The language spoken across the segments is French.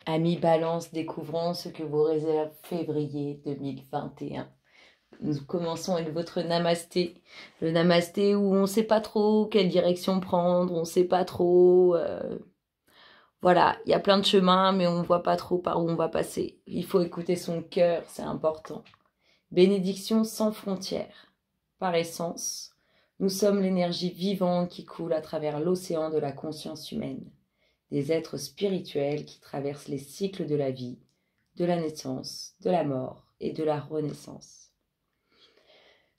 Amis Balance, découvrons ce que vous réserve février 2021. Nous commençons avec votre namasté. Le namasté où on ne sait pas trop quelle direction prendre, on ne sait pas trop... Voilà, il y a plein de chemins, mais on ne voit pas trop par où on va passer. Il faut écouter son cœur, c'est important. Bénédiction sans frontières. Par essence, nous sommes l'énergie vivante qui coule à travers l'océan de la conscience humaine. Des êtres spirituels qui traversent les cycles de la vie, de la naissance, de la mort et de la renaissance.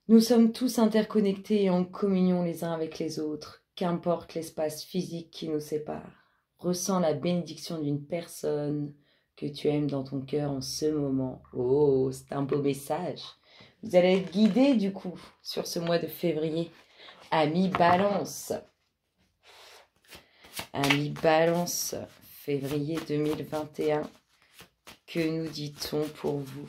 Nous sommes tous interconnectés et en communion les uns avec les autres, qu'importe l'espace physique qui nous sépare. Ressens la bénédiction d'une personne que tu aimes dans ton cœur en ce moment. Oh, c'est un beau message. Vous allez être guidés du coup sur ce mois de février. Amis Balance. Amis Balance, février 2021. Que nous dit-on pour vous?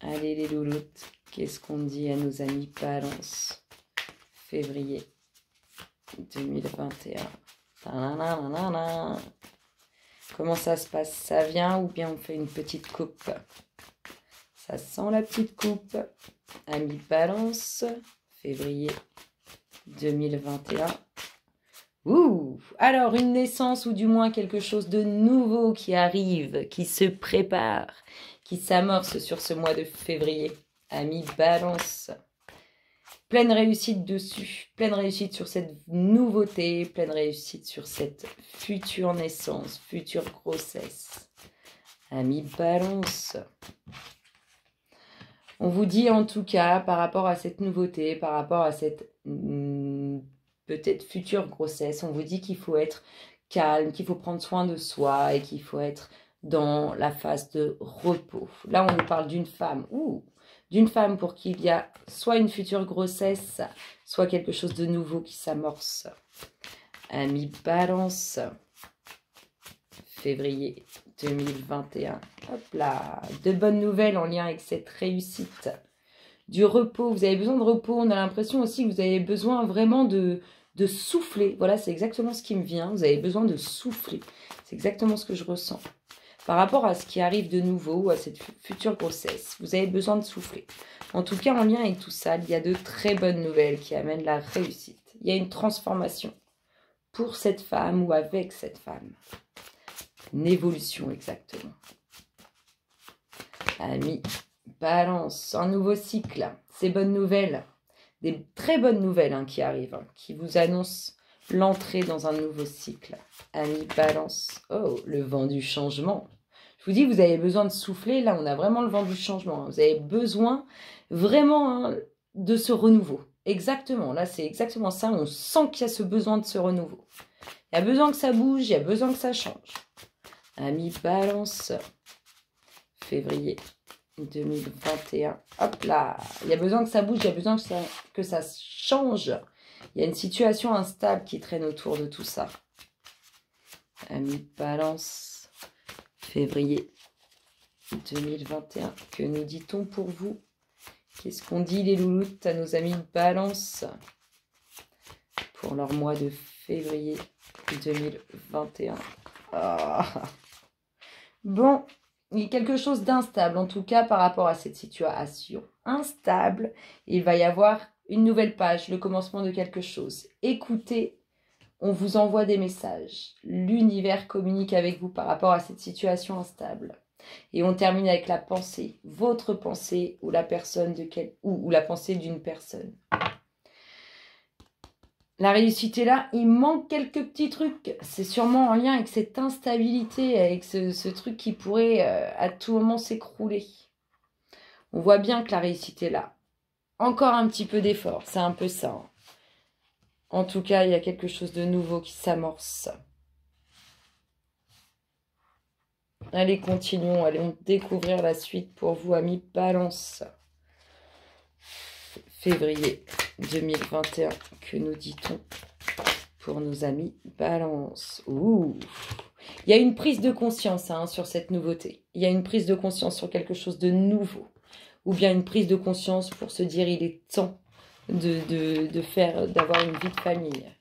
Allez les louloutes, qu'est-ce qu'on dit à nos amis Balance? Février 2021. Ta-na-na-na-na-na. Comment ça se passe? Ça vient ou bien on fait une petite coupe? Ça sent la petite coupe. Amis Balance, février 2021. Ouh! Alors une naissance ou du moins quelque chose de nouveau qui arrive, qui se prépare, qui s'amorce sur ce mois de février. Amis Balance. Pleine réussite dessus, pleine réussite sur cette nouveauté, pleine réussite sur cette future naissance, future grossesse. Amis Balance. On vous dit en tout cas, par rapport à cette nouveauté, par rapport à cette peut-être future grossesse, on vous dit qu'il faut être calme, qu'il faut prendre soin de soi et qu'il faut être dans la phase de repos. Là, on nous parle d'une femme. D'une femme pour qui il y a soit une future grossesse, soit quelque chose de nouveau qui s'amorce. Amis Balance, février 2021. Hop là, de bonnes nouvelles en lien avec cette réussite. Du repos, vous avez besoin de repos. On a l'impression aussi que vous avez besoin vraiment de souffler. Voilà, c'est exactement ce qui me vient. Vous avez besoin de souffler. C'est exactement ce que je ressens. Par rapport à ce qui arrive de nouveau, à cette future grossesse, vous avez besoin de souffler. En tout cas, en lien avec tout ça, il y a de très bonnes nouvelles qui amènent la réussite. Il y a une transformation pour cette femme ou avec cette femme. Une évolution, exactement. Amis Balance, un nouveau cycle. Ces bonnes nouvelles, des très bonnes nouvelles qui arrivent, qui vous annoncent l'entrée dans un nouveau cycle. Amis Balance. Oh, le vent du changement. Je vous dis, vous avez besoin de souffler. Là, on a vraiment le vent du changement. Vous avez besoin vraiment de ce renouveau. Exactement. Là, c'est exactement ça. On sent qu'il y a ce besoin de ce renouveau. Il y a besoin que ça bouge. Il y a besoin que ça change. Amis Balance. Février 2021. Hop là. Il y a besoin que ça bouge. Il y a besoin que ça change. Il y a une situation instable qui traîne autour de tout ça. Amis Balance, février 2021. Que nous dit-on pour vous? Qu'est-ce qu'on dit les louloutes à nos amis Balance pour leur mois de février 2021? Bon, il y a quelque chose d'instable en tout cas par rapport à cette situation. Instable, il va y avoir une nouvelle page, le commencement de quelque chose. Écoutez, on vous envoie des messages. L'univers communique avec vous par rapport à cette situation instable. Et on termine avec la pensée, votre pensée ou la personne ou la pensée d'une personne. La réussite est là, il manque quelques petits trucs. C'est sûrement en lien avec cette instabilité, avec ce truc qui pourrait à tout moment s'écrouler. On voit bien que la réussite est là. Encore un petit peu d'effort, c'est un peu ça. En tout cas, il y a quelque chose de nouveau qui s'amorce. Allez, continuons. Allons découvrir la suite pour vous, amis Balance. Février 2021. Que nous dit-on pour nos amis Balance? Ouh. Il y a une prise de conscience sur cette nouveauté. Il y a une prise de conscience sur quelque chose de nouveau. Ou bien une prise de conscience pour se dire il est temps d'avoir une vie de famille.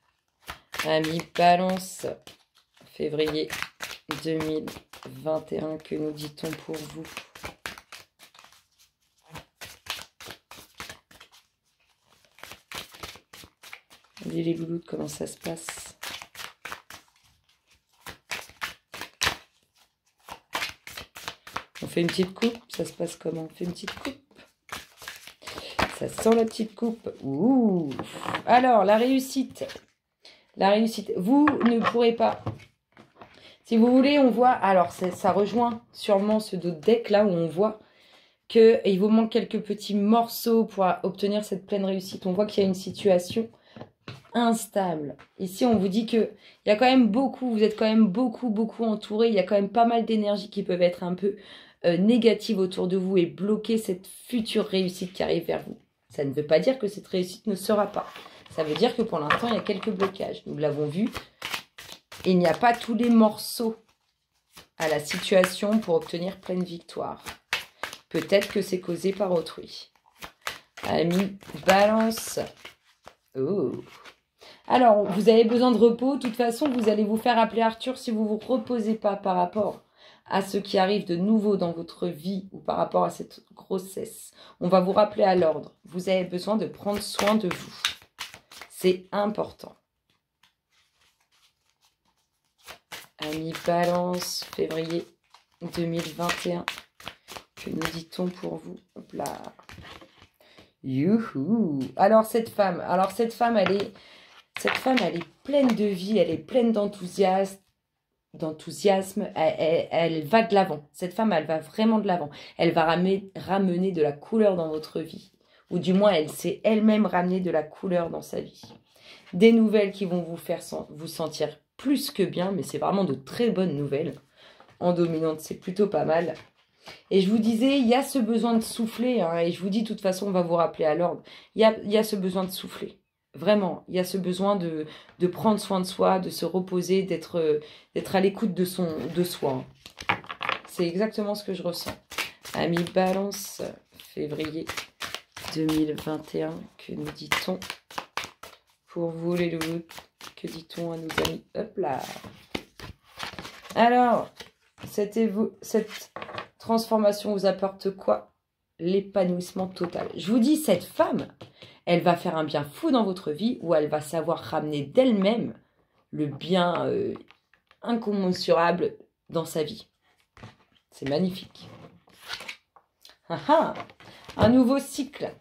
Amis Balance, février 2021, que nous dit-on pour vous? Regardez les louloutes, comment ça se passe? On fait une petite coupe, ça se passe comment? On fait une petite coupe. Ça sent la petite coupe. Ouh. Alors, la réussite. La réussite. Vous ne pourrez pas. Si vous voulez, on voit... Alors, ça rejoint sûrement ce d'autres deck là où on voit qu'il vous manque quelques petits morceaux pour obtenir cette pleine réussite. On voit qu'il y a une situation instable. Ici, on vous dit que il y a quand même beaucoup, vous êtes quand même beaucoup entouré. Il y a quand même pas mal d'énergie qui peuvent être un peu négatives autour de vous et bloquer cette future réussite qui arrive vers vous. Ça ne veut pas dire que cette réussite ne sera pas. Ça veut dire que pour l'instant, il y a quelques blocages. Nous l'avons vu. Il n'y a pas tous les morceaux à la situation pour obtenir pleine victoire. Peut-être que c'est causé par autrui. Amis, balance. Oh. Alors, vous avez besoin de repos. De toute façon, vous allez vous faire appeler Arthur si vous ne vous reposez pas par rapport à ce qui arrive de nouveau dans votre vie ou par rapport à cette grossesse. On va vous rappeler à l'ordre. Vous avez besoin de prendre soin de vous. C'est important. Amis Balance, février 2021. Que nous dit-on pour vous? Hop là. Youhou. Alors cette femme, elle est pleine de vie, elle est pleine d'enthousiasme. Elle va de l'avant. Cette femme, elle va vraiment de l'avant. Elle va ramener de la couleur dans votre vie. Ou du moins, elle sait elle-même ramener de la couleur dans sa vie. Des nouvelles qui vont vous faire vous sentir plus que bien, mais c'est vraiment de très bonnes nouvelles. En dominante, c'est plutôt pas mal. Et je vous disais, il y a ce besoin de souffler, hein, et je vous dis, de toute façon, on va vous rappeler à l'ordre. Il y a ce besoin de souffler. Vraiment, il y a ce besoin de prendre soin de soi, de se reposer, d'être à l'écoute de soi. C'est exactement ce que je ressens. Amis Balance, février 2021, que nous dit-on pour vous les loups? Que dit-on à nos amis? Hop là. Alors, cette transformation vous apporte quoi? L'épanouissement total. Je vous dis, cette femme, elle va faire un bien fou dans votre vie ou elle va savoir ramener d'elle-même le bien incommensurable dans sa vie. C'est magnifique. Un nouveau cycle.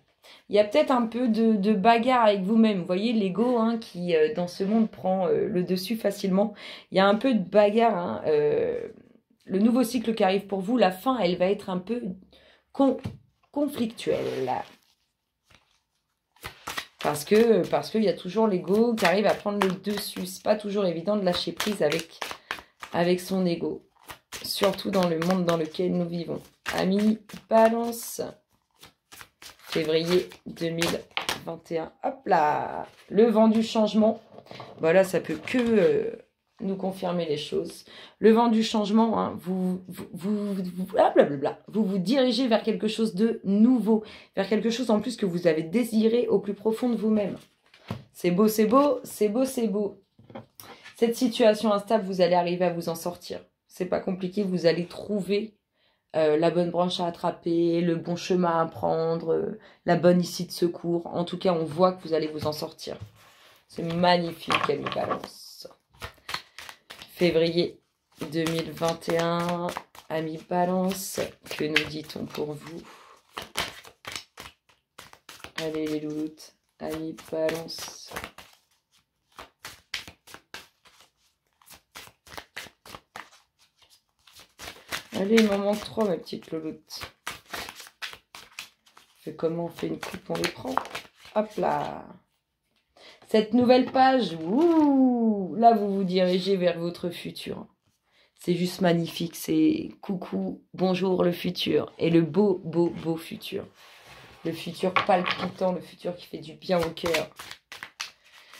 Il y a peut-être un peu de bagarre avec vous-même. Vous voyez, l'ego qui, dans ce monde, prend le dessus facilement. Il y a un peu de bagarre. Le nouveau cycle qui arrive pour vous, la fin, elle va être un peu conflictuelle. Parce qu'il y a toujours l'ego qui arrive à prendre le dessus. C'est pas toujours évident de lâcher prise avec son ego. Surtout dans le monde dans lequel nous vivons. Amis, Balance. Février 2021. Hop là. Le vent du changement. Voilà, ça peut que nous confirmer les choses. Le vent du changement, vous vous dirigez vers quelque chose de nouveau. Vers quelque chose en plus que vous avez désiré au plus profond de vous-même. C'est beau, c'est beau, c'est beau, c'est beau. Cette situation instable, vous allez arriver à vous en sortir. C'est pas compliqué, vous allez trouver la bonne branche à attraper, le bon chemin à prendre, la bonne issue de secours. En tout cas, on voit que vous allez vous en sortir. C'est magnifique, Amis Balance. Février 2021, Amis Balance, que nous dit-on pour vous? Allez les louloutes, Amis Balance. Allez, il m'en manque 3, ma petite louloute. On fait comment? On fait une coupe, on les prend. Hop là. Cette nouvelle page, ouh, là, vous vous dirigez vers votre futur. C'est juste magnifique. C'est coucou, bonjour le futur. Et le beau, beau, beau futur. Le futur palpitant, le futur qui fait du bien au cœur.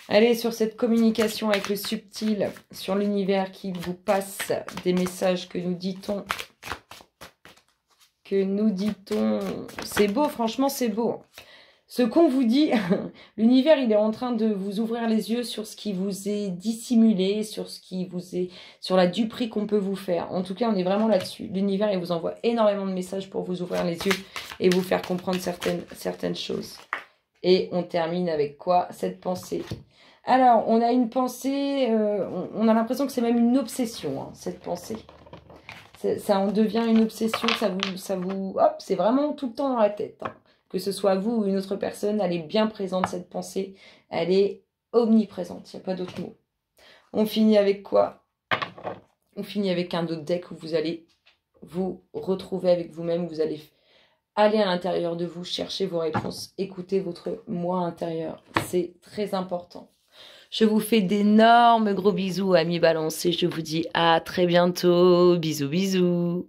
Allez, sur cette communication avec le subtil, sur l'univers qui vous passe des messages, que nous dit-on? Que nous dit-on? C'est beau, franchement, c'est beau. Ce qu'on vous dit, l'univers, il est en train de vous ouvrir les yeux sur ce qui vous est dissimulé, sur ce qui vous est, sur la duperie qu'on peut vous faire. En tout cas, on est vraiment là-dessus. L'univers, il vous envoie énormément de messages pour vous ouvrir les yeux et vous faire comprendre certaines choses. Et on termine avec quoi? Cette pensée. Alors, on a une pensée, on a l'impression que c'est même une obsession, hein, cette pensée. Ça en devient une obsession, hop, c'est vraiment tout le temps dans la tête, hein. Que ce soit vous ou une autre personne, elle est bien présente, cette pensée. Elle est omniprésente, il n'y a pas d'autre mot. On finit avec quoi? On finit avec un autre deck où vous allez vous retrouver avec vous-même. Vous allez aller à l'intérieur de vous, chercher vos réponses, écouter votre moi intérieur. C'est très important. Je vous fais d'énormes gros bisous, amis Balance, et je vous dis à très bientôt. Bisous, bisous.